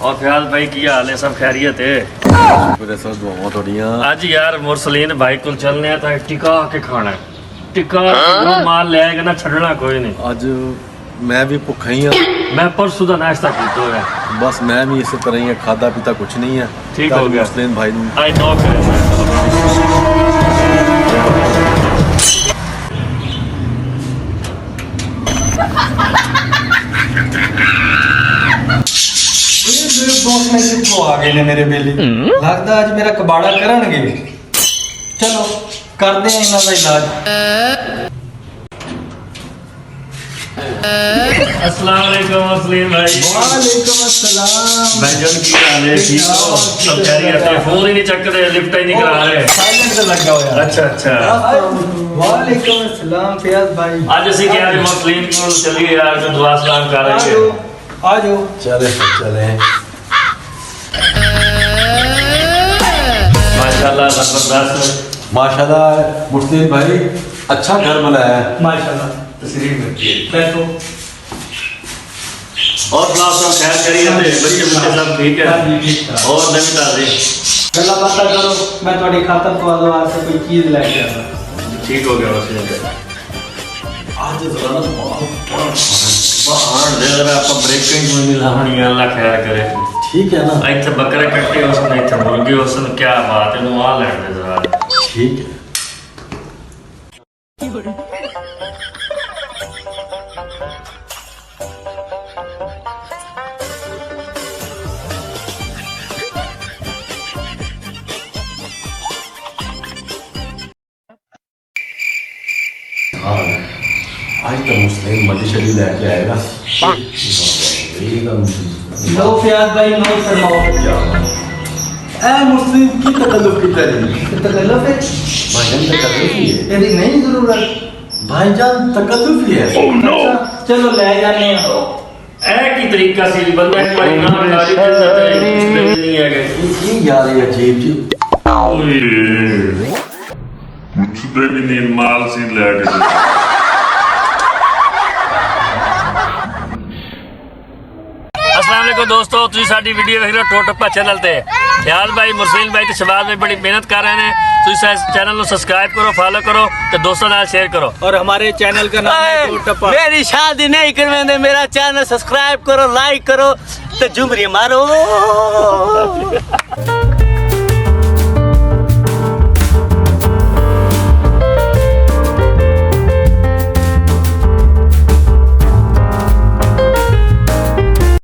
और फियाज भाई की हाल है? सब खैरियत है? आज यार मुरसलीन भाई को चलने था, टिका के खाना है। टिका वो माल ले आएगा ना, छड़ना कोई नहीं। आज मैं भी भुखा ही हाँ। मैं परसों का नाश्ता किया है। बस मैं भी इसी तरह ही खादा पीता कुछ नहीं है। ठीक हो गया मुरसलीन भाई आई नो आ गए ने मेरे बेली लगता आज मेरा कबाड़ा करनगे। चलो करते हैं इन्हां दा इलाज। अस्सलाम वालेकुम मुरसलीन भाई। वालेकुम अस्सलाम भाईजान की हाल है? ठीक हो? सब खैरियत है? फोन ही नहीं चक रहे, लिफ्ट ही नहीं करा रहे। साइलेंट से लग जाओ यार। अच्छा अच्छा। वालेकुम अस्सलाम फियाज भाई। आज ਅਸੀਂ क्या है मुरसलीन को चलिए यार जो दुआ सलाम कर रहे हैं। आ जाओ चले माशाल्लाह जबरदस्त। माशाल्लाह मुरसलीन भाई अच्छा घर बनाया है। माशाल्लाह तस्रीफ रखिए। बैठो। और क्लास सब खैर करिए थे, बच्चे बच्चे सब ठीक है? हाँ जी, ठीक है। और नवी ताजी गल्ला बात करो, मैं तुम्हारी खातर तो आज से कोई चीज लेके आना। ठीक हो गया वैसे। आज जरा बाहर दे रहा आप ब्रेकिंग में मिलावणी अल्लाह खैर करे। ठीक है ना? ਇੱਥੇ ਬੱਕਰੇ ਕੱਟੇ ਉਸਨੇ, ਇੱਥੇ ਮੁਰਗੇ ਉਸਨ, ਕੀ ਬਾਤ ਹੈ? ਨੂੰ ਆ ਲੈਣ ਦੇ ਜ਼ਰਾ। ठीक है। आज तो मुस्लिम मटी शली लेके आएगा। लो फियाज भाई नो फरमाओ। ए मुस्लिम की तकल्लुफ की तरह तकल्लुफ है भाईजान तकल्लुफ ही है। तेरी नहीं जरूरत। भाईजान तकल्लुफ ही है। अच्छा, चलो ले जाने ਇਹ ਕੀ ਤਰੀਕਾ ਸੀ ਬੰਦੇ ਨੂੰ ਭਾਈ ਨਾ ਗਾਲੀ ਤੇ ਨਹੀਂ ਹੈਗੇ। ये यार ये अजीब जी ਮੁੱਛਦੇ ਵੀ ਨਹੀਂ ਮਾਲ ਸੀ ਲੈ ਕੇ। अस्सलाम वालेकुम दोस्तों, तुम साडी वीडियो देख रहे हो टोटप्पा चैनल ते। फियाज भाई मुरसलीन भाई ते शहबाज भाई बड़ी मेहनत कर रहे हैं। तुम इस चैनल को सब्सक्राइब करो, फॉलो करो तो दोस्तों नाल शेयर करो। और हमारे चैनल का नाम है टोटप्पा। मेरी शादी नहीं करवाने, मेरा चैनल सब्सक्राइब करो, लाइक करो तो झुमरी मारो।